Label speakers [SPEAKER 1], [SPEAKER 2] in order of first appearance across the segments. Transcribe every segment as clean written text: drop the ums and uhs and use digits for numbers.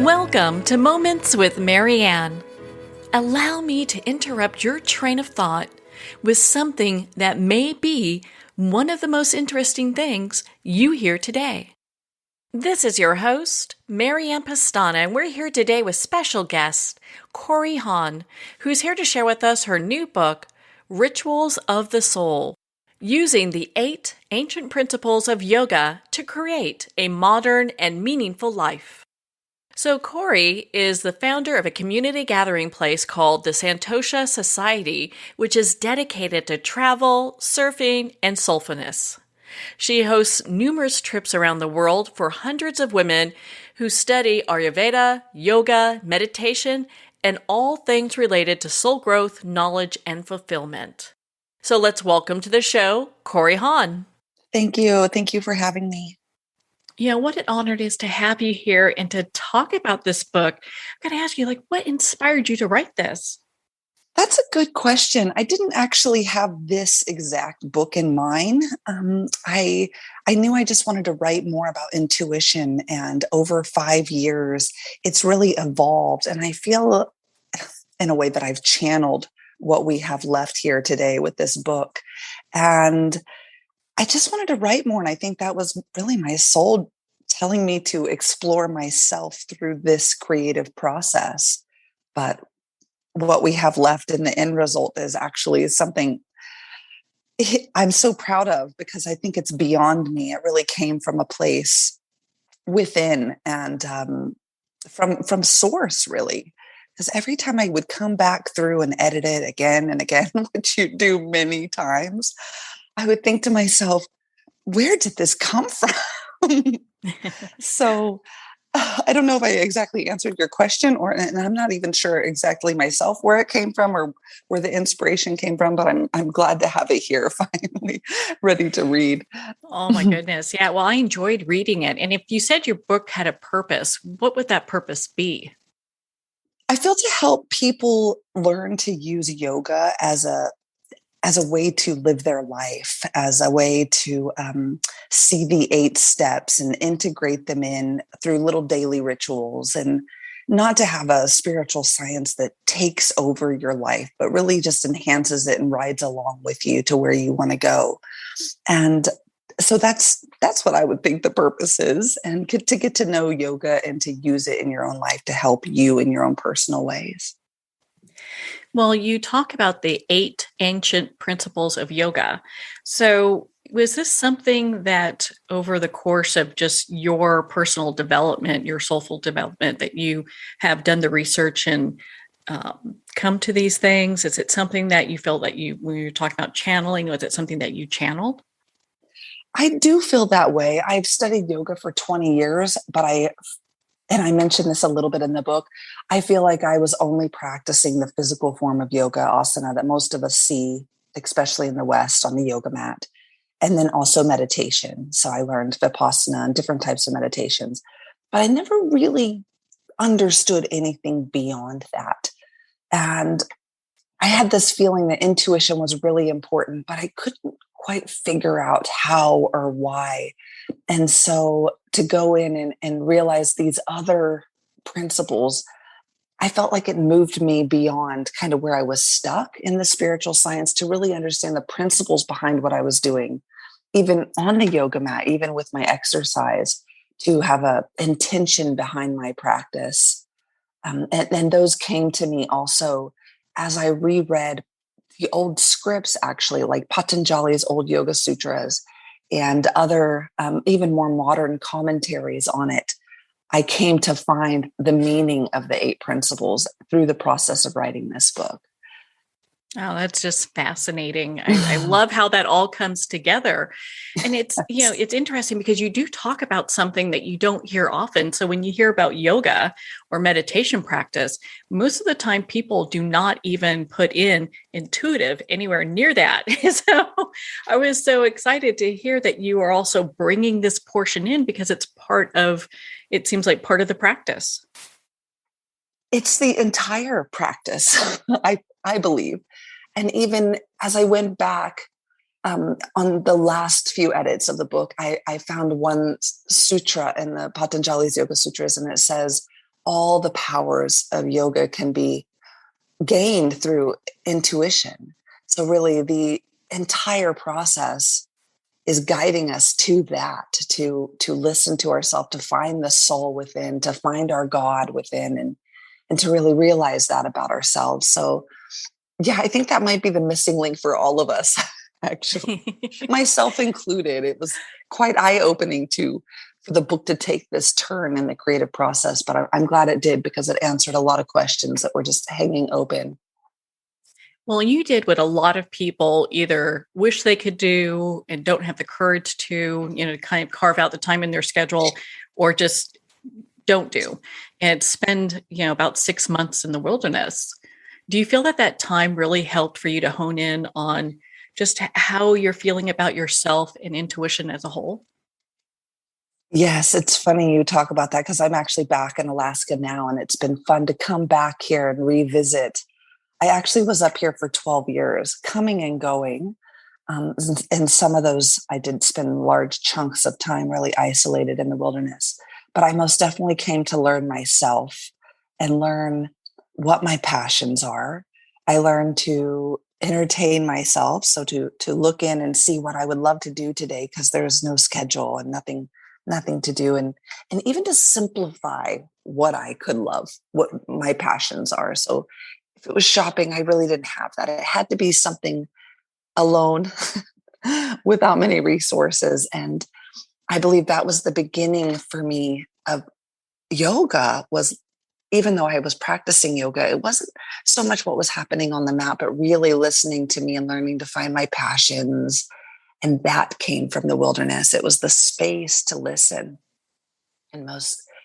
[SPEAKER 1] Welcome to Moments with Marianne. Allow me to interrupt your train of thought with something that may be one of the most interesting things you hear today. This is your host, Marianne Pastana, and we're here today with special guest, Kori Hahn, who's here to share with us her new book, Rituals of the Soul, using the 8 ancient principles of yoga to create a modern and meaningful life. So Kori is the founder of a community gathering place called the Santosha-Society, which is dedicated to travel, surfing, and soulfulness. She hosts numerous trips around the world for hundreds of women who study Ayurveda, yoga, meditation, and all things related to soul growth, knowledge, and fulfillment. So let's welcome to the show, Kori Hahn.
[SPEAKER 2] Thank you. Thank you for having me.
[SPEAKER 1] What an honor it is to have you here and to talk about this book. I'm going to ask you, what inspired you to write this?
[SPEAKER 2] That's a good question. I didn't actually have this exact book in mind. I knew I just wanted to write more about intuition, and over 5 years, it's really evolved. And I feel in a way that I've channeled what we have left here today with this book. And I just wanted to write more. And I think that was really my soul telling me to explore myself through this creative process. But what we have left in the end result is actually something I'm so proud of, because I think it's beyond me. It really came from a place within and from source, really. Because every time I would come back through and edit it again and again, which you do many times, I would think to myself, where did this come from? So I don't know if I exactly answered your question, and I'm not even sure exactly myself where it came from or where the inspiration came from, but I'm glad to have it here finally ready to read.
[SPEAKER 1] Oh my goodness. Yeah. Well, I enjoyed reading it. And if you said your book had a purpose, what would that purpose be?
[SPEAKER 2] I feel to help people learn to use yoga as a way to live their life, as a way to see the 8 steps and integrate them in through little daily rituals, and not to have a spiritual science that takes over your life, but really just enhances it and rides along with you to where you want to go. And so that's what I would think the purpose is, and to get to know yoga and to use it in your own life to help you in your own personal ways.
[SPEAKER 1] Well, you talk about the 8 ancient principles of yoga. So was this something that over the course of just your personal development, your soulful development, that you have done the research and come to these things? Is it something that you felt that when you were talking about channeling, was it something that you channeled?
[SPEAKER 2] I do feel that way. I've studied yoga for 20 years, but and I mentioned this a little bit in the book, I feel like I was only practicing the physical form of yoga, asana, that most of us see, especially in the West, on the yoga mat, and then also meditation. So I learned Vipassana and different types of meditations, but I never really understood anything beyond that. And I had this feeling that intuition was really important, but I couldn't quite figure out how or why. And so to go in and realize these other principles, I felt like it moved me beyond kind of where I was stuck in the spiritual science to really understand the principles behind what I was doing, even on the yoga mat, even with my exercise, to have a intention behind my practice. And those came to me also as I reread the old scripts, actually, like Patanjali's old Yoga Sutras and other even more modern commentaries on it. I came to find the meaning of the 8 principles through the process of writing this book.
[SPEAKER 1] Oh, that's just fascinating. I love how that all comes together. And it's, it's interesting because you do talk about something that you don't hear often. So when you hear about yoga or meditation practice, most of the time people do not even put in intuitive anywhere near that. So I was so excited to hear that you are also bringing this portion in because it's it seems like part of the practice.
[SPEAKER 2] It's the entire practice, I believe. And even as I went back on the last few edits of the book, I found one sutra in the Patanjali's Yoga Sutras, and it says, all the powers of yoga can be gained through intuition. So really the entire process is guiding us to that, to listen to ourselves, to find the soul within, to find our God within, and to really realize that about ourselves. So yeah, I think that might be the missing link for all of us, actually, myself included. It was quite eye-opening for the book to take this turn in the creative process, but I'm glad it did because it answered a lot of questions that were just hanging open.
[SPEAKER 1] Well, you did what a lot of people either wish they could do and don't have the courage to, to kind of carve out the time in their schedule, or just don't do, and spend, about 6 months in the wilderness. Do you feel that that time really helped for you to hone in on just how you're feeling about yourself and intuition as a whole?
[SPEAKER 2] Yes, it's funny you talk about that because I'm actually back in Alaska now, and it's been fun to come back here and revisit. I actually was up here for 12 years, coming and going. And some of those, I did spend large chunks of time really isolated in the wilderness. But I most definitely came to learn myself and learn what my passions are. I learned to entertain myself. So to look in and see what I would love to do today, because there's no schedule and nothing to do. And even to simplify what I could love, what my passions are. So if it was shopping, I really didn't have that. It had to be something alone without many resources. And I believe that was the beginning for me of yoga. Was even though I was practicing yoga, it wasn't so much what was happening on the mat, but really listening to me and learning to find my passions. And that came from the wilderness. It was the space to listen. And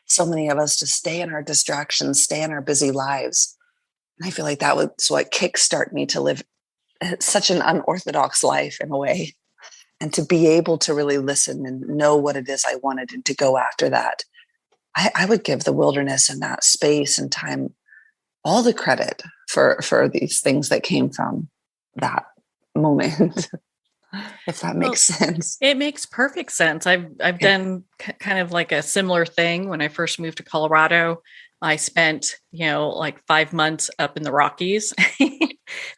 [SPEAKER 2] so many of us just stay in our distractions, stay in our busy lives. And I feel like that was what kickstarted me to live such an unorthodox life in a way, and to be able to really listen and know what it is I wanted and to go after that. I would give the wilderness and that space and time all the credit for these things that came from that moment, if that
[SPEAKER 1] Well,
[SPEAKER 2] makes sense.
[SPEAKER 1] it makes perfect sense. I've
[SPEAKER 2] Yeah.
[SPEAKER 1] done kind of like a similar thing when I first moved to Colorado. I spent, like 5 months up in the Rockies.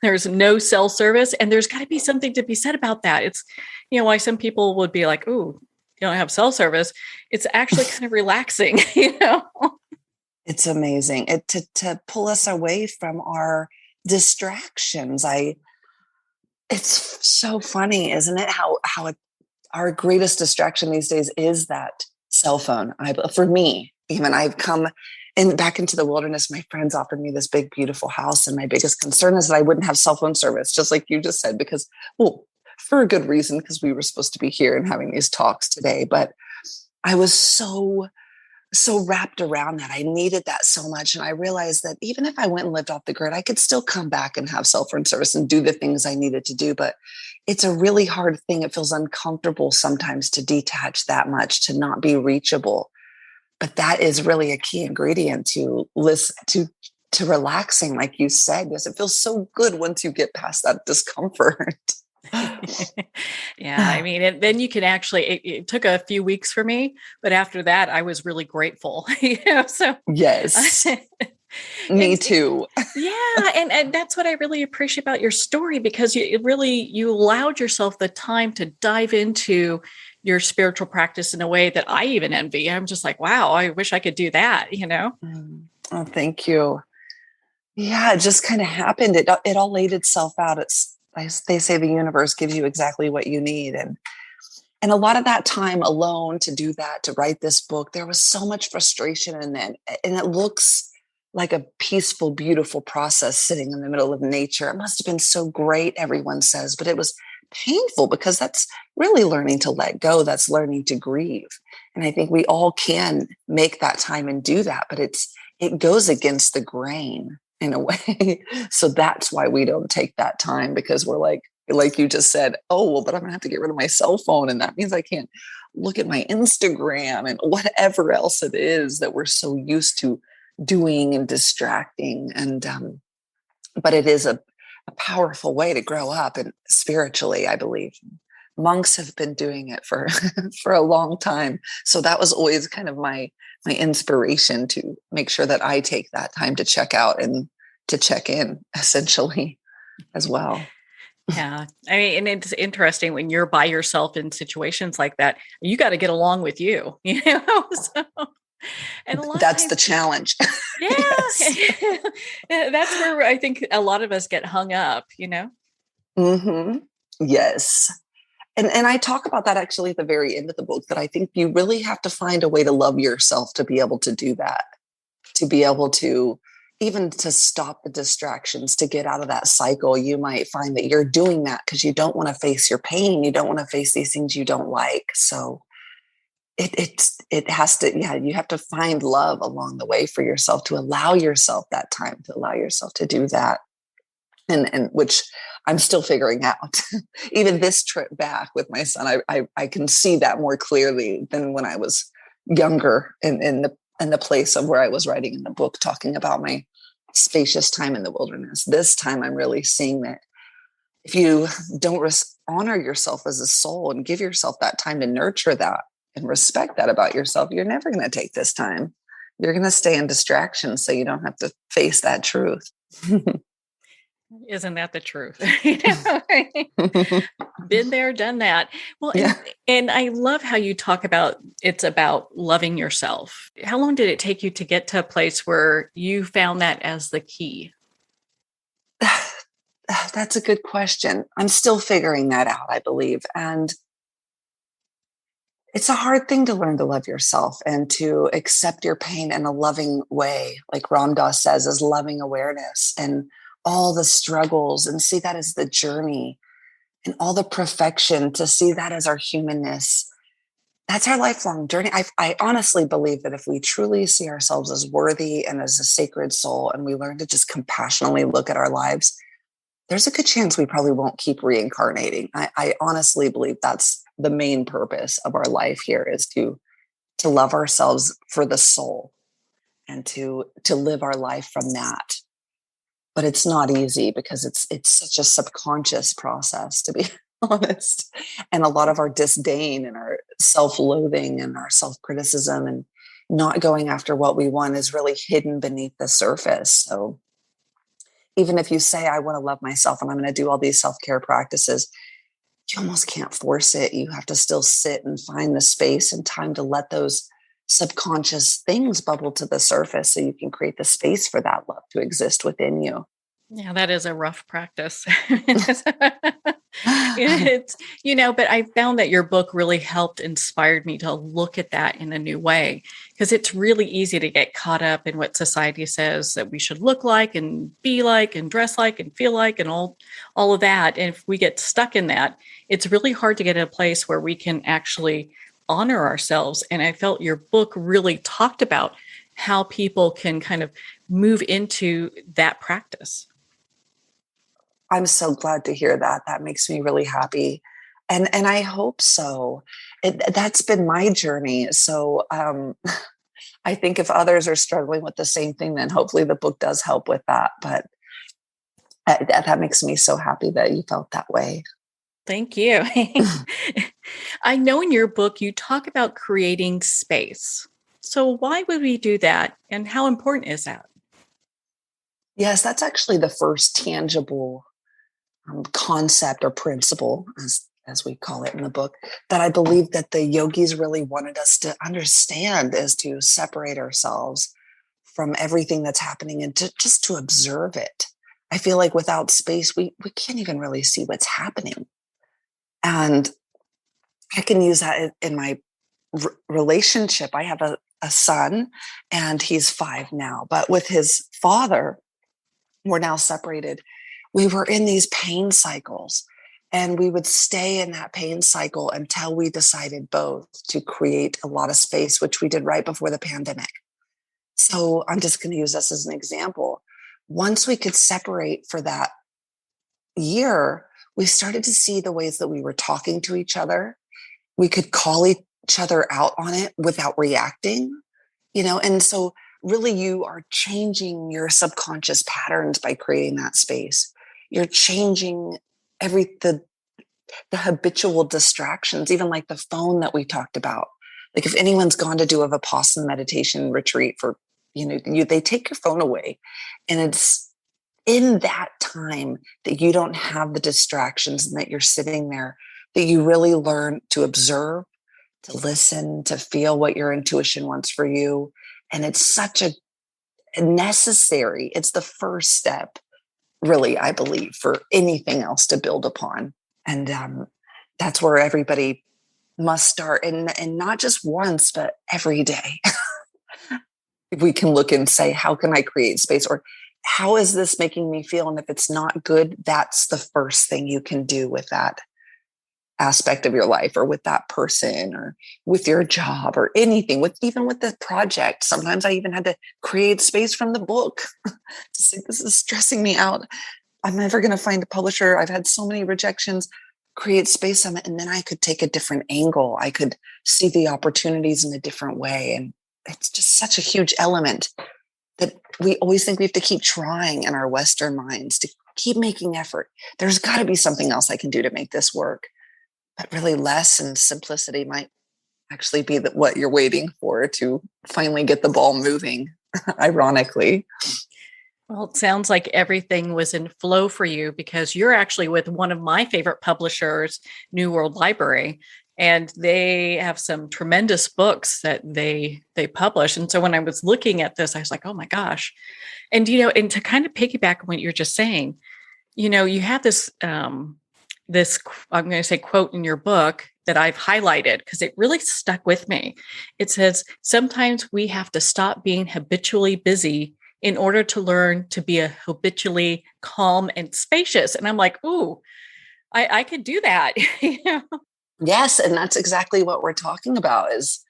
[SPEAKER 1] There's no cell service, and there's got to be something to be said about that. It's, why some people would be like, "Ooh, you don't have cell service." It's actually kind of relaxing,
[SPEAKER 2] It's amazing to pull us away from our distractions. It's so funny, isn't it? Our greatest distraction these days is that cell phone. For me, even I've come back into the wilderness. My friends offered me this big, beautiful house. And my biggest concern is that I wouldn't have cell phone service, just like you just said, because, well, for a good reason, because we were supposed to be here and having these talks today. But I was so wrapped around that. I needed that so much. And I realized that even if I went and lived off the grid, I could still come back and have cell phone service and do the things I needed to do. But it's a really hard thing. It feels uncomfortable sometimes to detach that much, to not be reachable. But that is really a key ingredient to listen to relaxing, like you said, because it feels so good once you get past that discomfort.
[SPEAKER 1] Yeah, I mean, then you can actually, it took a few weeks for me, but after that, I was really grateful, so,
[SPEAKER 2] Yes, me
[SPEAKER 1] and
[SPEAKER 2] too.
[SPEAKER 1] yeah, and that's what I really appreciate about your story, because you allowed yourself the time to dive into your spiritual practice in a way that I even envy. I'm just like, wow, I wish I could do that.
[SPEAKER 2] Oh, thank you. Yeah, it just kind of happened. It all laid itself out. They say the universe gives you exactly what you need, and a lot of that time alone to do that, to write this book, there was so much frustration in it, and it looks like a peaceful, beautiful process sitting in the middle of nature. It must have been so great, everyone says, but it was painful because that's really learning to let go. That's learning to grieve, and I think we all can make that time and do that, but it goes against the grain in a way. So that's why we don't take that time, because we're like you just said, oh, well, but I'm gonna have to get rid of my cell phone. And that means I can't look at my Instagram and whatever else it is that we're so used to doing and distracting. And, but it is a powerful way to grow up, and spiritually, I believe. Monks have been doing it for for a long time. So that was always kind of my my inspiration to make sure that I take that time to check out and to check in essentially as well.
[SPEAKER 1] Yeah. I mean, and it's interesting when you're by yourself in situations like that, you got to get along with you, you know? So, and a lot of
[SPEAKER 2] That's
[SPEAKER 1] times,
[SPEAKER 2] the challenge.
[SPEAKER 1] yeah,
[SPEAKER 2] Yes.
[SPEAKER 1] that's where I think a lot of us get hung up, you know?
[SPEAKER 2] Hmm. Yes. And I talk about that actually at the very end of the book, that I think you really have to find a way to love yourself to be able to do that, to be able to even to stop the distractions, to get out of that cycle. You might find that you're doing that because you don't want to face your pain. You don't want to face these things you don't like. So it has to, yeah, you have to find love along the way for yourself, to allow yourself that time, to allow yourself to do that. And which I'm still figuring out. Even this trip back with my son, I can see that more clearly than when I was younger in the place of where I was writing in the book, talking about my spacious time in the wilderness. This time I'm really seeing that if you don't honor yourself as a soul and give yourself that time to nurture that and respect that about yourself, you're never going to take this time. You're going to stay in distraction so you don't have to face that truth.
[SPEAKER 1] Isn't that the truth? You know? Been there, done that. Well,
[SPEAKER 2] Yeah.
[SPEAKER 1] and I love how you talk about it's about loving yourself. How long did it take you to get to a place where you found that as the key?
[SPEAKER 2] That's a good question. I'm still figuring that out, I believe. And it's a hard thing to learn to love yourself and to accept your pain in a loving way, like Ram Dass says, as loving awareness, and all the struggles, and see that as the journey, and all the perfection, to see that as our humanness. That's our lifelong journey. I honestly believe that if we truly see ourselves as worthy and as a sacred soul, and we learn to just compassionately look at our lives, there's a good chance we probably won't keep reincarnating. I honestly believe that's the main purpose of our life here, is to love ourselves for the soul, and to live our life from that. But it's not easy because it's such a subconscious process, to be honest. And a lot of our disdain and our self-loathing and our self-criticism and not going after what we want is really hidden beneath the surface. So even if you say, I want to love myself and I'm going to do all these self-care practices, you almost can't force it. You have to still sit and find the space and time to let those subconscious things bubble to the surface so you can create the space for that love to exist within you.
[SPEAKER 1] Yeah, that is a rough practice. It's, but I found that your book really helped inspired me to look at that in a new way, because it's really easy to get caught up in what society says that we should look like and be like and dress like and feel like and all of that. And if we get stuck in that, it's really hard to get to a place where we can actually honor ourselves. And I felt your book really talked about how people can kind of move into that practice.
[SPEAKER 2] I'm so glad to hear that. That makes me really happy. And I hope so. That's been my journey. So I think if others are struggling with the same thing, then hopefully the book does help with that. But that makes me so happy that you felt that way.
[SPEAKER 1] Thank you. I know in your book you talk about creating space. So, why would we do that? And how important is that?
[SPEAKER 2] Yes, that's actually the first tangible concept or principle, as we call it in the book, that I believe that the yogis really wanted us to understand, is to separate ourselves from everything that's happening and just to observe it. I feel like without space, we can't even really see what's happening. And I can use that in my relationship. I have a son, and he's 5 now, but with his father, we're now separated. We were in these pain cycles, and we would stay in that pain cycle until we decided both to create a lot of space, which we did right before the pandemic. So I'm just going to use this as an example. Once we could separate for that year, we started to see the ways that we were talking to each other. We could call each other out on it without reacting, and so really you are changing your subconscious patterns by creating that space. You're changing the habitual distractions, even like the phone that we talked about. Like if anyone's gone to do a Vipassana meditation retreat for, they take your phone away, and it's in that time that you don't have the distractions and that you're sitting there, that you really learn to observe, to listen, to feel what your intuition wants for you. And it's such a necessary, it's the first step, really, I believe, for anything else to build upon. And that's where everybody must start, and not just once, but every day. We can look and say, how can I create space? Or how is this making me feel? And if it's not good, that's the first thing you can do with that aspect of your life, or with that person, or with your job, or anything, even with the project. Sometimes I even had to create space from the book to say, this is stressing me out. I'm never going to find a publisher. I've had so many rejections. Create space on it. And then I could take a different angle. I could see the opportunities in a different way. And it's just such a huge element that we always think we have to keep trying in our Western minds, to keep making effort. There's got to be something else I can do to make this work. But really, less and simplicity might actually be what you're waiting for to finally get the ball moving, ironically.
[SPEAKER 1] Well, it sounds like everything was in flow for you, because you're actually with one of my favorite publishers, New World Library, and they have some tremendous books that they publish. And so when I was looking at this, I was like, oh my gosh. And, and to kind of piggyback on what you're just saying, you have this, this, I'm going to say, quote in your book that I've highlighted because it really stuck with me. It says, sometimes we have to stop being habitually busy in order to learn to be a habitually calm and spacious. And I'm like, ooh, I could do that.
[SPEAKER 2] Yes. And that's exactly what we're talking about, is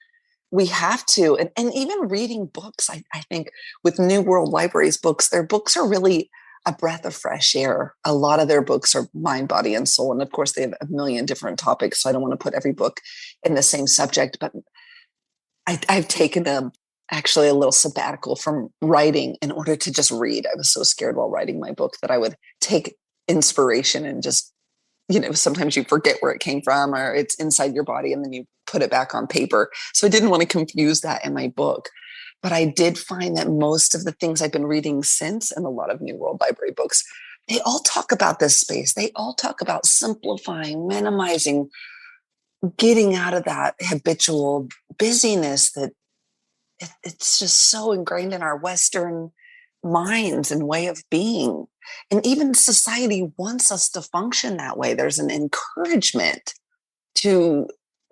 [SPEAKER 2] we have to, and even reading books, I think with New World Library's books, their books are really a breath of fresh air. A lot of their books are mind, body, and soul. And of course, they have a million different topics. So I don't want to put every book in the same subject, but I've taken actually a little sabbatical from writing in order to just read. I was so scared while writing my book that I would take inspiration and just, sometimes you forget where it came from, or it's inside your body and then you put it back on paper. So I didn't want to confuse that in my book. But I did find that most of the things I've been reading since, and a lot of New World Library books, they all talk about this space. They all talk about simplifying, minimizing, getting out of that habitual busyness that it's just so ingrained in our Western minds and way of being. And even society wants us to function that way. There's an encouragement to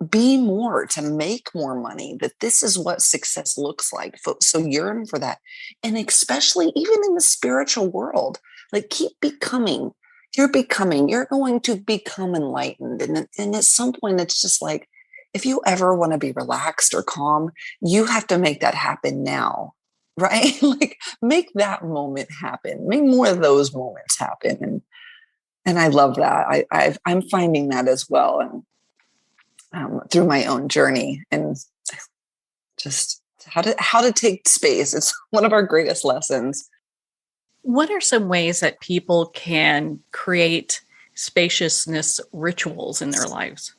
[SPEAKER 2] be more, to make more money, that this is what success looks like. So yearn for that. And especially even in the spiritual world, like keep becoming. You're going to become enlightened. And at some point, it's just like, if you ever want to be relaxed or calm, you have to make that happen now, right? Like make that moment happen. Make more of those moments happen. And I love that. I'm finding that as well. And through my own journey, and just how to take space. It's one of our greatest lessons.
[SPEAKER 1] What are some ways that people can create spaciousness rituals in their lives?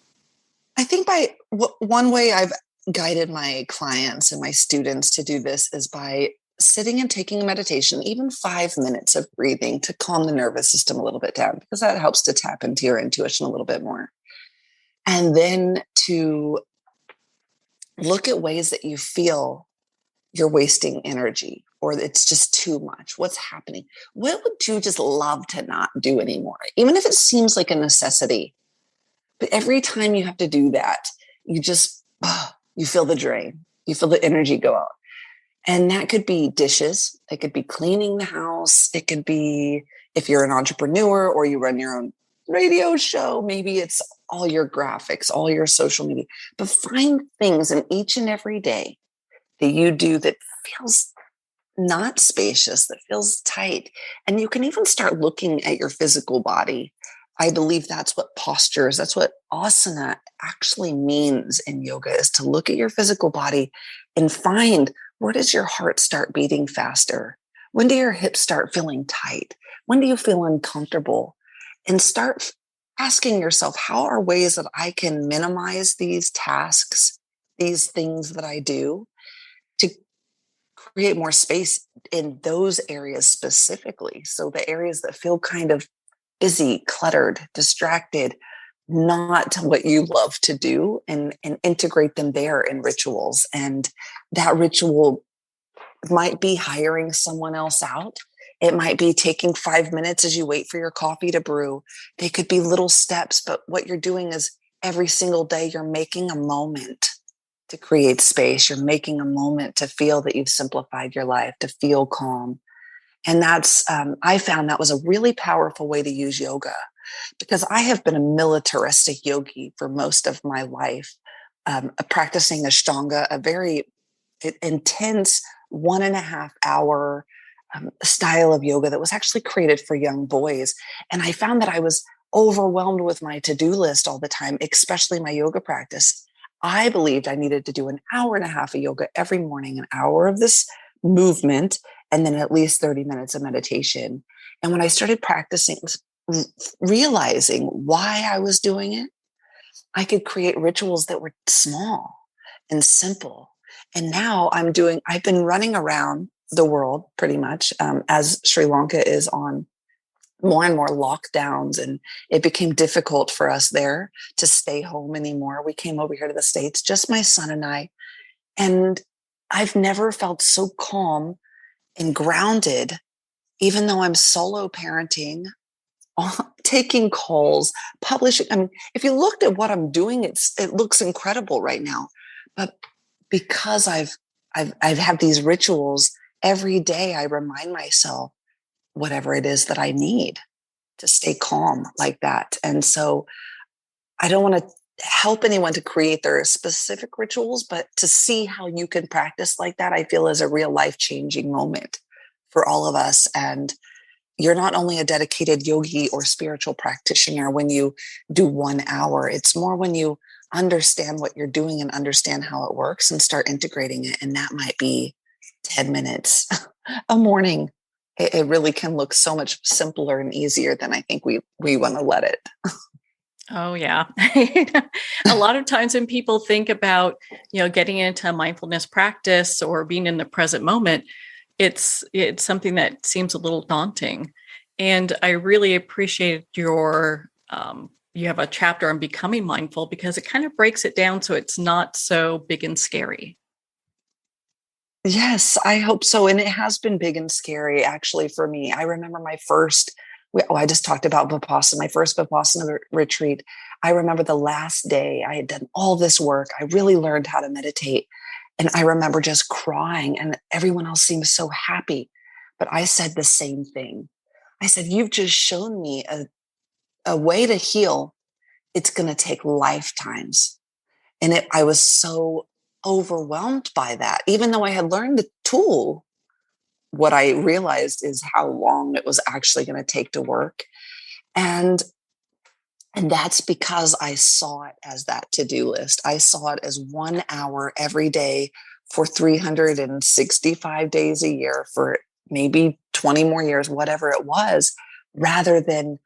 [SPEAKER 2] I think one way I've guided my clients and my students to do this is by sitting and taking a meditation, even 5 minutes of breathing to calm the nervous system a little bit down, because that helps to tap into your intuition a little bit more. And then to look at ways that you feel you're wasting energy, or it's just too much. What's happening? What would you just love to not do anymore? Even if it seems like a necessity. But every time you have to do that, you just, you feel the drain. You feel the energy go out. And that could be dishes. It could be cleaning the house. It could be, if you're an entrepreneur or you run your own radio show, maybe it's all your graphics, all your social media. But find things in each and every day that you do that feels not spacious, that feels tight. And you can even start looking at your physical body. I believe that's what postures, that's what asana actually means in yoga, is to look at your physical body and find, where does your heart start beating faster? When do your hips start feeling tight? When do you feel uncomfortable? And start asking yourself, how are ways that I can minimize these tasks these things that I do to create more space in those areas specifically. So the areas that feel kind of busy, cluttered, distracted, not what you love to do, and integrate them there in rituals. And that ritual might be hiring someone else out. It might be taking 5 minutes as you wait for your coffee to brew. They could be little steps, but what you're doing is every single day you're making a moment to create space. You're making a moment to feel that you've simplified your life, to feel calm. And that's, I found that was a really powerful way to use yoga, because I have been a militaristic yogi for most of my life, practicing Ashtanga, a very intense 1.5 hour style of yoga that was actually created for young boys. And I found that I was overwhelmed with my to-do list all the time, especially my yoga practice. I believed I needed to do an hour and a half of yoga every morning, an hour of this movement, and then at least 30 minutes of meditation. And when I started practicing, realizing why I was doing it, I could create rituals that were small and simple. And now I've been running around the world pretty much, as Sri Lanka is on more and more lockdowns, and it became difficult for us there to stay home anymore. We came over here to the States, just my son and I, and I've never felt so calm and grounded, even though I'm solo parenting, taking calls, publishing. I mean, if you looked at what I'm doing, it looks incredible right now. But because I've had these rituals every day, I remind myself whatever it is that I need to stay calm like that. And so I don't want to help anyone to create their specific rituals, but to see how you can practice like that, I feel is a real life-changing moment for all of us. And you're not only a dedicated yogi or spiritual practitioner when you do 1 hour, it's more when you understand what you're doing and understand how it works and start integrating it. And that might be 10 minutes a morning. It really can look so much simpler and easier than I think we want to let it.
[SPEAKER 1] Oh, yeah. A lot of times when people think about, getting into mindfulness practice or being in the present moment, it's something that seems a little daunting. And I really appreciate you have a chapter on becoming mindful, because it kind of breaks it down so it's not so big and scary.
[SPEAKER 2] Yes, I hope so. And it has been big and scary, actually, for me. I remember I just talked about Vipassana, my first Vipassana retreat. I remember the last day I had done all this work. I really learned how to meditate. And I remember just crying, and everyone else seemed so happy. But I said the same thing. I said, you've just shown me a way to heal. It's going to take lifetimes. And I was so overwhelmed by that. Even though I had learned the tool, what I realized is how long it was actually going to take to work. And that's because I saw it as that to-do list. I saw it as 1 hour every day for 365 days a year for maybe 20 more years, whatever it was, rather than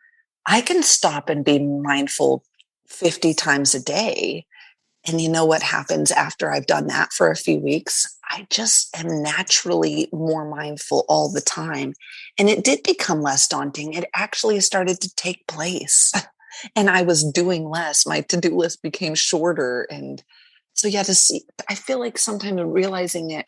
[SPEAKER 2] I can stop and be mindful 50 times a day. And you know what happens after I've done that for a few weeks? I just am naturally more mindful all the time. And it did become less daunting. It actually started to take place. And I was doing less. My to-do list became shorter. And so, yeah, I feel like sometimes realizing it,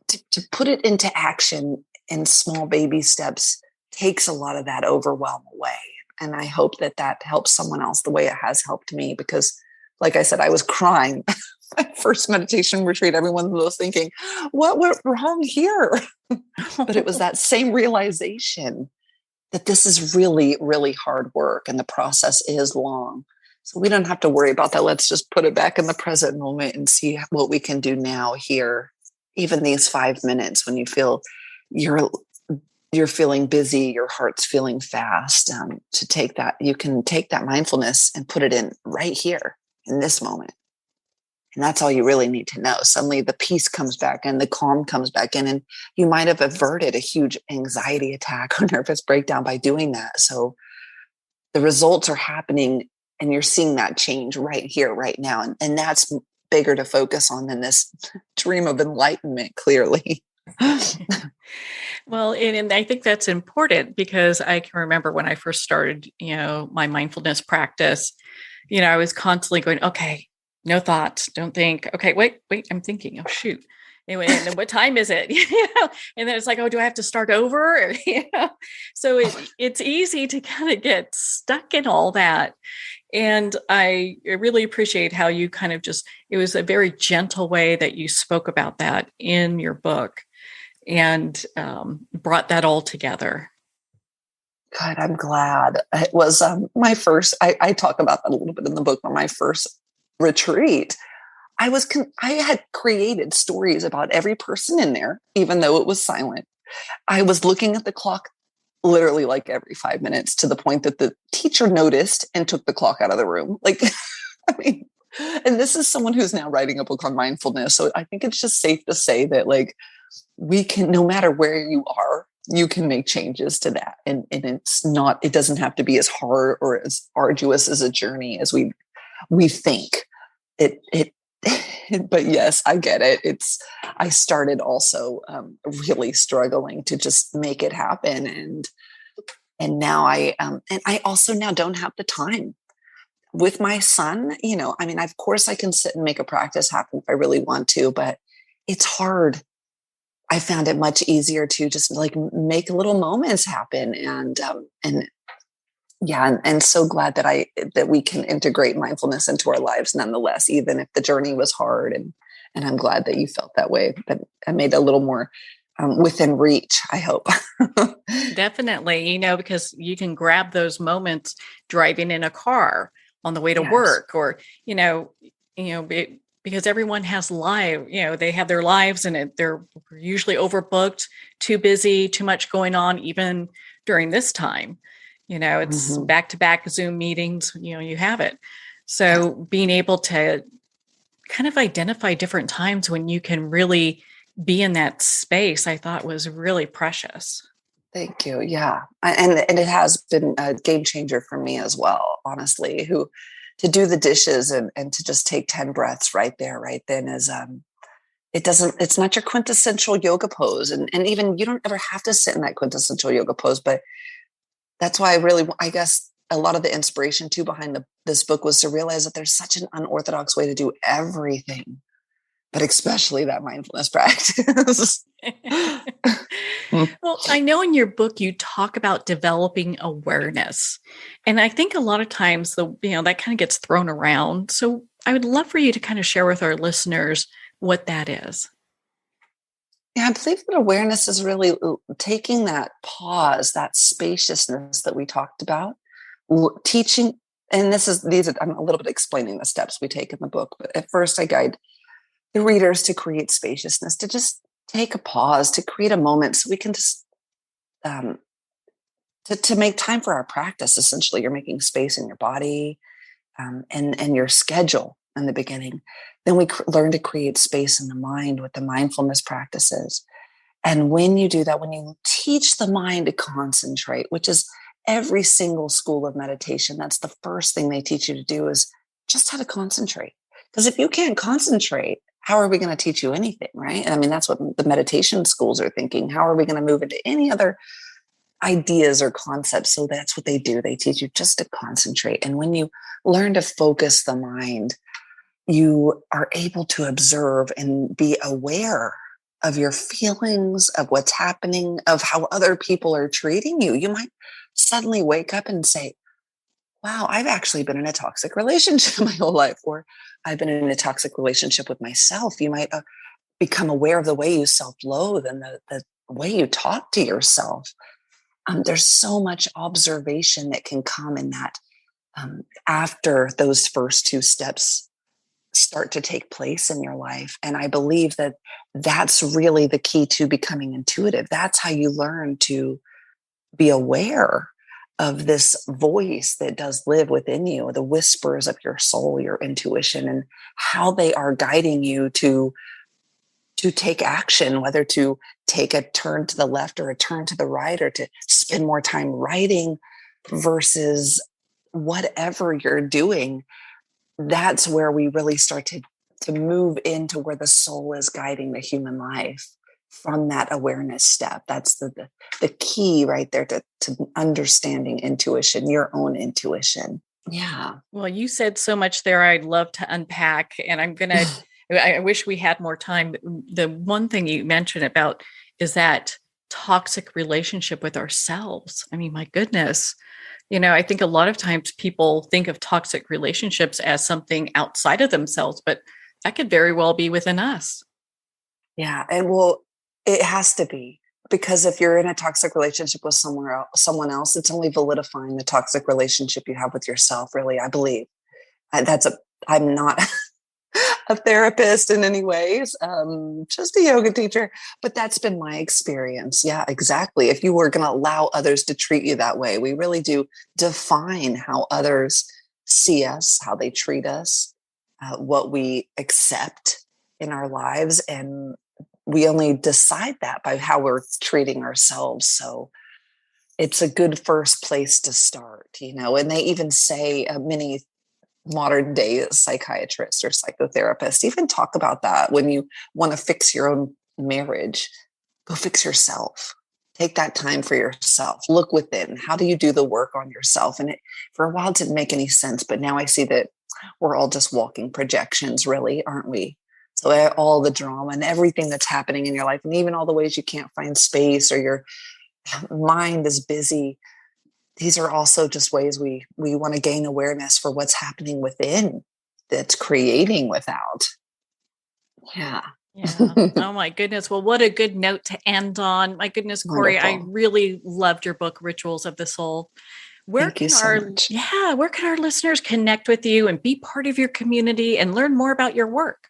[SPEAKER 2] to put it into action in small baby steps takes a lot of that overwhelm away. And I hope that helps someone else the way it has helped me, because like I said, I was crying. My first meditation retreat, everyone was thinking, what went wrong here? But it was that same realization that this is really, really hard work and the process is long. So we don't have to worry about that. Let's just put it back in the present moment and see what we can do now here. Even these 5 minutes when you feel you're feeling busy, your heart's feeling fast, to take that, you can take that mindfulness and put it in right here in this moment. And that's all you really need to know. Suddenly the peace comes back and the calm comes back in, and you might have averted a huge anxiety attack or nervous breakdown by doing that. So the results are happening and you're seeing that change right here, right now. And that's bigger to focus on than this dream of enlightenment, clearly.
[SPEAKER 1] Well, and I think that's important because I can remember when I first started, my mindfulness practice, I was constantly going, okay, no thoughts, don't think. Okay, wait, I'm thinking. Oh, shoot. Anyway, and then what time is it? And then it's like, oh, do I have to start over? So it's easy to kind of get stuck in all that. And I really appreciate how you kind of it was a very gentle way that you spoke about that in your book and brought that all together.
[SPEAKER 2] God, I'm glad. It was my first, I talk about that a little bit in the book, but my first retreat, I had created stories about every person in there, even though it was silent. I was looking at the clock literally like every 5 minutes, to the point that the teacher noticed and took the clock out of the room. Like, I mean, and this is someone who's now writing a book on mindfulness. So I think it's just safe to say that, like, we can, no matter where you are, you can make changes to that. And it doesn't have to be as hard or as arduous as a journey as we think it. But yes, I get it. I started also really struggling to just make it happen. And now and I also now don't have the time with my son. I mean, of course I can sit and make a practice happen if I really want to, but it's hard. I found it much easier to just like make little moments happen. And yeah, and so glad that we can integrate mindfulness into our lives nonetheless, even if the journey was hard. And I'm glad that you felt that way, that I made it a little more within reach, I hope.
[SPEAKER 1] Definitely, because you can grab those moments driving in a car on the way to
[SPEAKER 2] Yes.
[SPEAKER 1] work, or, because everyone has they have their lives, and they're usually overbooked, too busy, too much going on, even during this time. It's
[SPEAKER 2] Mhm.
[SPEAKER 1] back-to-back Zoom meetings, you have it. So being able to kind of identify different times when you can really be in that space, I thought was really precious.
[SPEAKER 2] Thank you. Yeah. And it has been a game changer for me as well, honestly, to do the dishes and to just take 10 breaths right there, right then is, it's not your quintessential yoga pose. And even you don't ever have to sit in that quintessential yoga pose, but that's why I guess a lot of the inspiration too behind this book was to realize that there's such an unorthodox way to do everything, but especially that mindfulness practice.
[SPEAKER 1] Well, I know in your book you talk about developing awareness. And I think a lot of times that kind of gets thrown around. So I would love for you to kind of share with our listeners what that is.
[SPEAKER 2] Yeah, I believe that awareness is really taking that pause, that spaciousness that we talked about, teaching. And I'm a little bit explaining the steps we take in the book, but at first I guide the readers to create spaciousness, to just take a pause, to create a moment so we can just, um, to make time for our practice. Essentially, you're making space in your body, and your schedule in the beginning. Then we learn to create space in the mind with the mindfulness practices. And when you do that, when you teach the mind to concentrate, which is every single school of meditation, that's the first thing they teach you to do, is just how to concentrate. Because if you can't concentrate, how are we going to teach you anything, right? And I mean, that's what the meditation schools are thinking. How are we going to move into any other ideas or concepts? So that's what they do. They teach you just to concentrate. And when you learn to focus the mind, you are able to observe and be aware of your feelings, of what's happening, of how other people are treating you. You might suddenly wake up and say, wow, I've actually been in a toxic relationship my whole life, or I've been in a toxic relationship with myself. You might become aware of the way you self-loathe and the way you talk to yourself. There's so much observation that can come in that, after those first two steps start to take place in your life. And I believe that that's really the key to becoming intuitive. That's how you learn to be aware of this voice that does live within you, the whispers of your soul, your intuition, and how they are guiding you to take action, whether to take a turn to the left or a turn to the right, or to spend more time writing versus whatever you're doing. That's where we really start to to move into where the soul is guiding the human life from that awareness step. That's the key right there to understanding intuition, your own intuition. Yeah.
[SPEAKER 1] Well, you said so much there I'd love to unpack, and I wish we had more time. The one thing you mentioned about is that toxic relationship with ourselves. I mean, my goodness. I think a lot of times people think of toxic relationships as something outside of themselves, but that could very well be within us.
[SPEAKER 2] Yeah. And well, it has to be, because if you're in a toxic relationship with someone else, it's only validifying the toxic relationship you have with yourself, really, I believe. I'm not a therapist in any ways, just a yoga teacher, but that's been my experience. Yeah, exactly. If you were going to allow others to treat you that way, we really do define how others see us, how they treat us, what we accept in our lives. And we only decide that by how we're treating ourselves. So it's a good first place to start, and they even say many modern day psychiatrists or psychotherapists even talk about that. When you want to fix your own marriage, go fix yourself. Take that time for yourself. Look within. How do you do the work on yourself? And for a while, it didn't make any sense. But now I see that we're all just walking projections, really, aren't we? So all the drama and everything that's happening in your life, and even all the ways you can't find space or your mind is busy, these are also just ways we want to gain awareness for what's happening within that's creating without. Yeah.
[SPEAKER 1] Yeah. Oh my goodness. Well, what a good note to end on. My goodness, Kori,
[SPEAKER 2] Wonderful.
[SPEAKER 1] I really loved your book, Rituals of the Soul.
[SPEAKER 2] Thank you so much.
[SPEAKER 1] Where can our listeners connect with you and be part of your community and learn more about your work?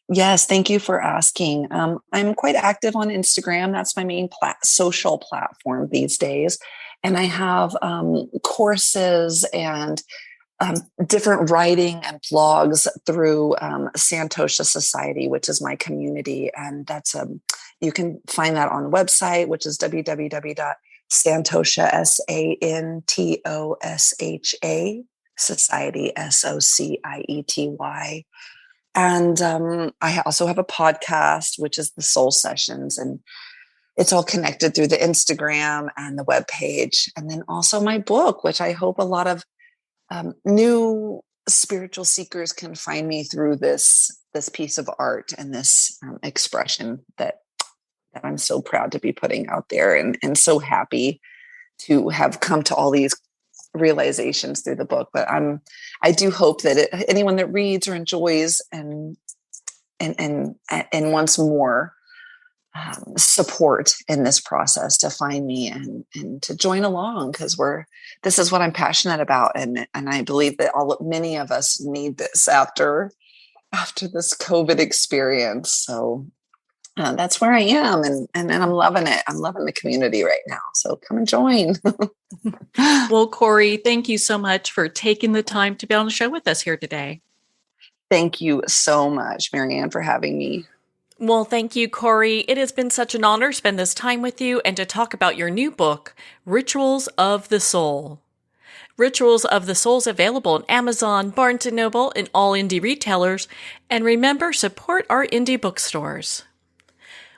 [SPEAKER 2] Yes, thank you for asking. I'm quite active on Instagram. That's my main social platform these days. And I have courses and different writing and blogs through Santosha-Society, which is my community. And that's you can find that on the website, which is www.santosha, Society, Society. And I also have a podcast, which is the Soul Sessions, and it's all connected through the Instagram and the webpage. And then also my book, which I hope a lot of new spiritual seekers can find me through this piece of art and this expression that I'm so proud to be putting out there, and so happy to have come to all these realizations through the book. But I do hope that anyone that reads or enjoys and wants more support in this process to find me and to join along, because this is what I'm passionate about, and I believe that many of us need this after this COVID experience. So that's where I am, and I'm loving it. I'm loving the community right now. So come and join.
[SPEAKER 1] Well, Kori, thank you so much for taking the time to be on the show with us here today.
[SPEAKER 2] Thank you so much, Marianne, for having me.
[SPEAKER 1] Well, thank you, Kori. It has been such an honor to spend this time with you and to talk about your new book, Rituals of the Soul. Rituals of the Soul is available on Amazon, Barnes & Noble, and all indie retailers. And remember, support our indie bookstores.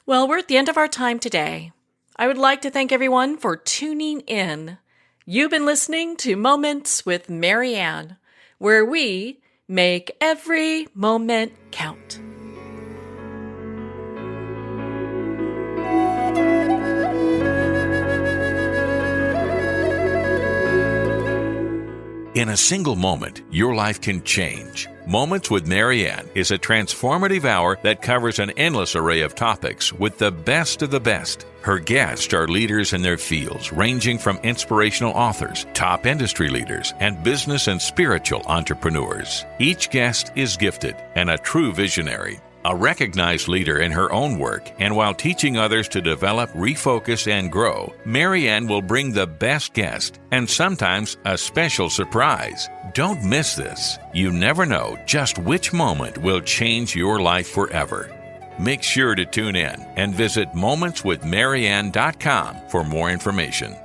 [SPEAKER 1] Well, we're at the end of our time today. I would like to thank everyone for tuning in. You've been listening to Moments with Marianne, where we make every moment count.
[SPEAKER 3] In a single moment, your life can change. Moments with Marianne is a transformative hour that covers an endless array of topics with the best of the best. Her guests are leaders in their fields, ranging from inspirational authors, top industry leaders, and business and spiritual entrepreneurs. Each guest is gifted and a true visionary, a recognized leader in her own work, and while teaching others to develop, refocus, and grow, Marianne will bring the best guest and sometimes a special surprise. Don't miss this. You never know just which moment will change your life forever. Make sure to tune in and visit momentswithmarianne.com for more information.